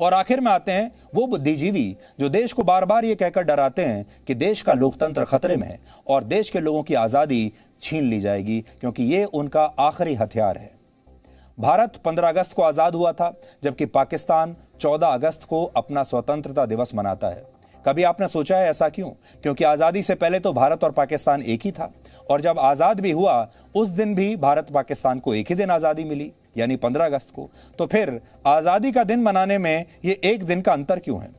और आखिर में आते हैं वो बुद्धिजीवी जो देश को बार बार ये कहकर डराते हैं कि देश का लोकतंत्र खतरे में है और देश के लोगों की आजादी छीन ली जाएगी, क्योंकि ये उनका आखिरी हथियार है। भारत 15 अगस्त को आजाद हुआ था, जबकि पाकिस्तान 14 अगस्त को अपना स्वतंत्रता दिवस मनाता है। कभी आपने सोचा है ऐसा क्यों? क्योंकि आजादी से पहले तो भारत और पाकिस्तान एक ही था, और जब आजाद भी हुआ उस दिन भी भारत पाकिस्तान को एक ही दिन आजादी मिली, यानी 15 अगस्त को। तो फिर आजादी का दिन मनाने में ये एक दिन का अंतर क्यों है?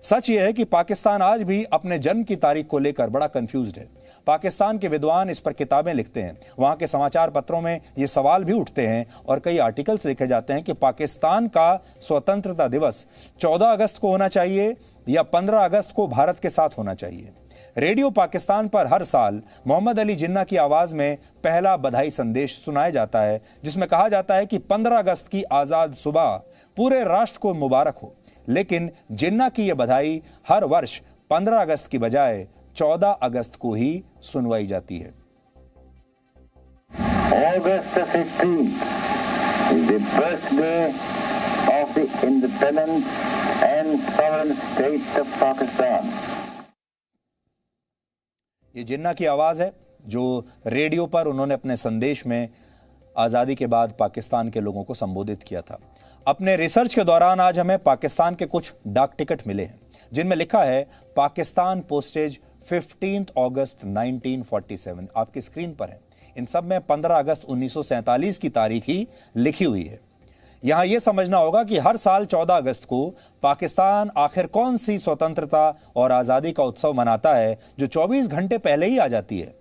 सच ये है कि पाकिस्तान आज भी अपने जन्म की तारीख को लेकर बड़ा कंफ्यूज्ड है। पाकिस्तान के विद्वान इस पर किताबें लिखते हैं, वहां के समाचार पत्रों में ये सवाल भी उठते हैं और कई आर्टिकल्स लिखे जाते हैं कि पाकिस्तान का स्वतंत्रता दिवस 14 अगस्त को होना चाहिए या 15 अगस्त को भारत के साथ होना चाहिए। रेडियो पाकिस्तान पर हर साल मोहम्मद अली जिन्ना की आवाज में पहला बधाई संदेश सुनाया जाता है, जिसमें कहा जाता है कि 15 अगस्त की आजाद सुबह पूरे राष्ट्र को मुबारक हो। लेकिन जिन्ना की यह बधाई हर वर्ष 15 अगस्त की बजाय 14 अगस्त को ही सुनवाई जाती है। August 15th is the birthday of the independent and sovereign state of Pakistan. ये जिन्ना की आवाज है जो रेडियो पर उन्होंने अपने संदेश में आजादी के बाद पाकिस्तान के लोगों को संबोधित किया था। अपने रिसर्च के दौरान आज हमें पाकिस्तान के कुछ डाक टिकट मिले हैं जिनमें लिखा है पाकिस्तान पोस्टेज 15 अगस्त 1947। आपकी स्क्रीन पर है। इन सब में 15 अगस्त 1947 की तारीख ही लिखी हुई है। यहां यह समझना होगा कि हर साल 14 अगस्त को पाकिस्तान आखिर कौन सी स्वतंत्रता और आजादी का उत्सव मनाता है जो 24 घंटे पहले ही आ जाती है।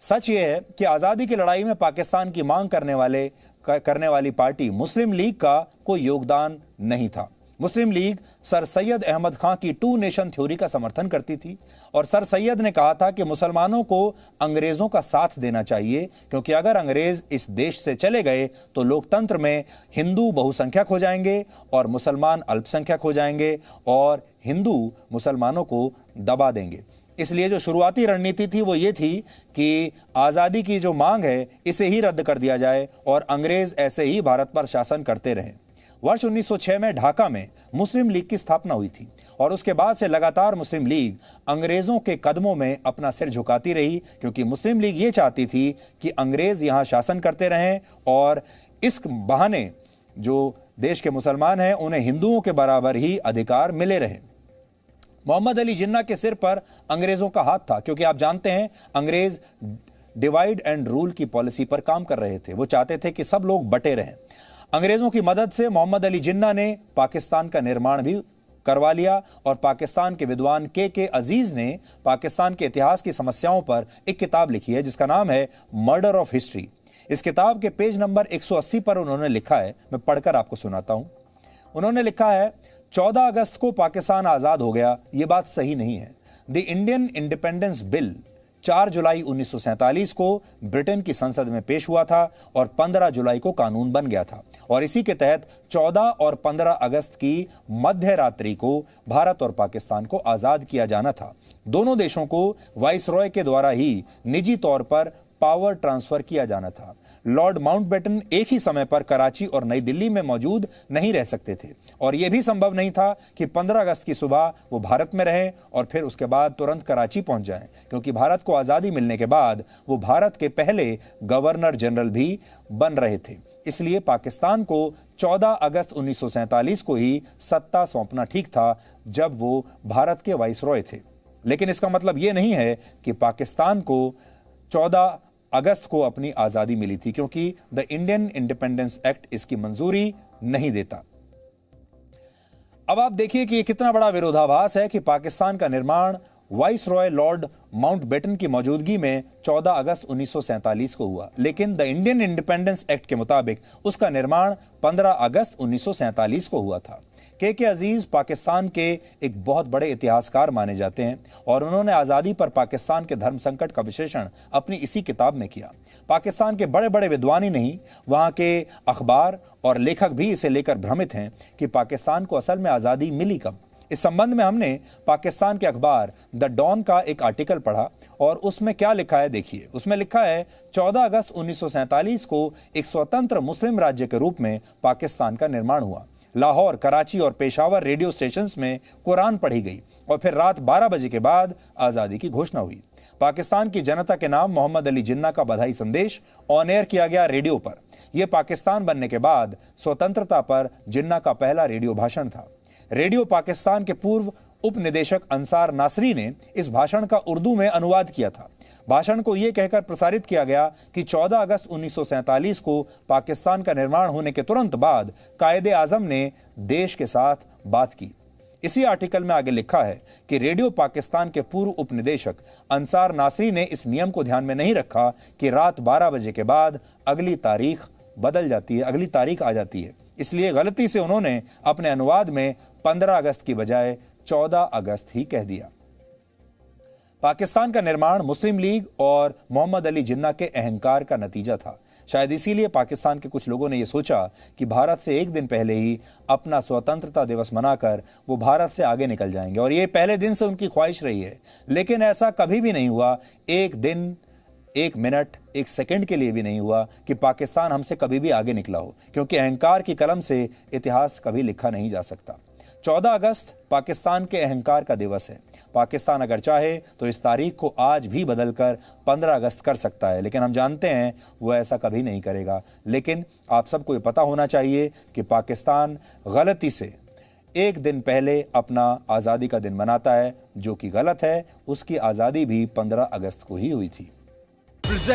सच यह है कि आजादी की लड़ाई में पाकिस्तान की मांग करने वाली पार्टी मुस्लिम लीग का कोई योगदान नहीं था। मुस्लिम लीग सर सैयद अहमद खां की 2 नेशन थ्योरी का समर्थन करती थी और सर सैयद ने कहा था कि मुसलमानों को अंग्रेजों का साथ देना चाहिए, क्योंकि अगर अंग्रेज इस देश से चले गए तो लोकतंत्र में हिंदू बहुसंख्यक हो जाएंगे और मुसलमान अल्पसंख्यक हो जाएंगे और हिंदू मुसलमानों को दबा देंगे। इसलिए जो शुरुआती रणनीति थी वो ये थी कि आज़ादी की जो मांग है इसे ही रद्द कर दिया जाए और अंग्रेज ऐसे ही भारत पर शासन करते रहें। वर्ष 1906 में ढाका में मुस्लिम लीग की स्थापना हुई थी और उसके बाद से लगातार मुस्लिम लीग अंग्रेजों के कदमों में अपना सिर झुकाती रही, क्योंकि मुस्लिम लीग ये चाहती थी कि अंग्रेज यहां शासन करते रहें और इस बहाने जो देश के मुसलमान हैं उन्हें हिंदुओं के बराबर ही अधिकार मिले रहें। मोहम्मद अली जिन्ना के सिर पर अंग्रेजों का हाथ था, क्योंकि आप जानते हैं अंग्रेज डिवाइड एंड रूल की पॉलिसी पर काम कर रहे थे। वो चाहते थे कि सब लोग बटे रहें। अंग्रेजों की मदद से मोहम्मद अली जिन्ना ने पाकिस्तान का निर्माण भी करवा लिया और पाकिस्तान के विद्वान के अजीज ने पाकिस्तान के इतिहास की समस्याओं पर एक किताब लिखी है जिसका नाम है मर्डर ऑफ हिस्ट्री। इस किताब के पेज नंबर 180 पर उन्होंने लिखा है, मैं पढ़कर आपको सुनाता हूं। उन्होंने लिखा है, 14 अगस्त को पाकिस्तान आजाद हो गया, यह बात सही नहीं है। द इंडियन इंडिपेंडेंस बिल 4 जुलाई 1947 को ब्रिटेन की संसद में पेश हुआ था और 15 जुलाई को कानून बन गया था और इसी के तहत 14 और 15 अगस्त की मध्य रात्रि को भारत और पाकिस्तान को आजाद किया जाना था। दोनों देशों को वाइसरॉय के द्वारा ही निजी तौर पर पावर ट्रांसफर किया जाना था। लॉर्ड माउंटबेटन एक ही समय पर कराची और नई दिल्ली में मौजूद नहीं रह सकते थे और यह भी संभव नहीं था कि 15 अगस्त की सुबह वो भारत में रहें और फिर उसके बाद तुरंत कराची पहुंच जाएं, क्योंकि भारत को आज़ादी मिलने के बाद वो भारत के पहले गवर्नर जनरल भी बन रहे थे। इसलिए पाकिस्तान को 14 अगस्त 1947 को ही सत्ता सौंपना ठीक था, जब वो भारत के वाइसरॉय थे। लेकिन इसका मतलब यह नहीं है कि पाकिस्तान को 14 अगस्त को अपनी आजादी मिली थी, क्योंकि द इंडियन इंडिपेंडेंस एक्ट इसकी मंजूरी नहीं देता। अब आप देखिए कि यह कितना बड़ा विरोधाभास है कि पाकिस्तान का निर्माण वाइसरॉय लॉर्ड माउंटबेटन की मौजूदगी में 14 अगस्त 1947 को हुआ, लेकिन द इंडियन इंडिपेंडेंस एक्ट के मुताबिक उसका निर्माण 15 अगस्त 1947 को हुआ था। के अजीज पाकिस्तान के एक बहुत बड़े इतिहासकार माने जाते हैं और उन्होंने आज़ादी पर पाकिस्तान के धर्म संकट का विश्लेषण अपनी इसी किताब में किया। पाकिस्तान के बड़े बड़े विद्वान ही नहीं, वहाँ के अखबार और लेखक भी इसे लेकर भ्रमित हैं कि पाकिस्तान को असल में आज़ादी मिली कब। इस संबंध में हमने पाकिस्तान के अखबार द डॉन का एक आर्टिकल पढ़ा और उसमें क्या लिखा है देखिए। उसमें लिखा है 14 अगस्त 1947 को एक स्वतंत्र मुस्लिम राज्य के रूप में पाकिस्तान का निर्माण हुआ। लाहौर, कराची और पेशावर रेडियो स्टेशंस में कुरान पढ़ी गई और फिर रात 12 बजे के बाद आजादी की घोषणा हुई। पाकिस्तान की जनता के नाम मोहम्मद अली जिन्ना का बधाई संदेश ऑन एयर किया गया रेडियो पर। यह पाकिस्तान बनने के बाद स्वतंत्रता पर जिन्ना का पहला रेडियो भाषण था। रेडियो पाकिस्तान के पूर्व उप निदेशक अंसार नासरी ने इस भाषण का उर्दू में अनुवाद किया था। भाषण को यह कहकर प्रसारित किया गया कि 14 अगस्त 1947 को पाकिस्तान का निर्माण होने के तुरंत बाद कायदे आजम ने देश के साथ बात की। इसी आर्टिकल में आगे लिखा है कि रेडियो पाकिस्तान के पूर्व उपनिदेशक अंसार नासरी ने इस नियम को ध्यान में नहीं रखा कि रात 12 बजे के बाद अगली तारीख बदल जाती है, अगली तारीख आ जाती है। इसलिए गलती से उन्होंने अपने अनुवाद में 15 अगस्त की बजाय 14 अगस्त ही कह दिया। पाकिस्तान का निर्माण मुस्लिम लीग और मोहम्मद अली जिन्ना के अहंकार का नतीजा था। शायद इसीलिए पाकिस्तान के कुछ लोगों ने यह सोचा कि भारत से एक दिन पहले ही अपना स्वतंत्रता दिवस मनाकर वो भारत से आगे निकल जाएंगे, और ये पहले दिन से उनकी ख्वाहिश रही है। लेकिन ऐसा कभी भी नहीं हुआ, एक दिन, एक मिनट, एक सेकंड के लिए भी नहीं हुआ कि पाकिस्तान हमसे कभी भी आगे निकला हो, क्योंकि अहंकार की कलम से इतिहास कभी लिखा नहीं जा सकता। 14 अगस्त पाकिस्तान के अहंकार का दिवस है। पाकिस्तान अगर चाहे तो इस तारीख को आज भी बदलकर 15 अगस्त कर सकता है, लेकिन हम जानते हैं वो ऐसा कभी नहीं करेगा। लेकिन आप सबको ये पता होना चाहिए कि पाकिस्तान गलती से एक दिन पहले अपना आज़ादी का दिन मनाता है, जो कि गलत है। उसकी आज़ादी भी 15 अगस्त को ही हुई थी।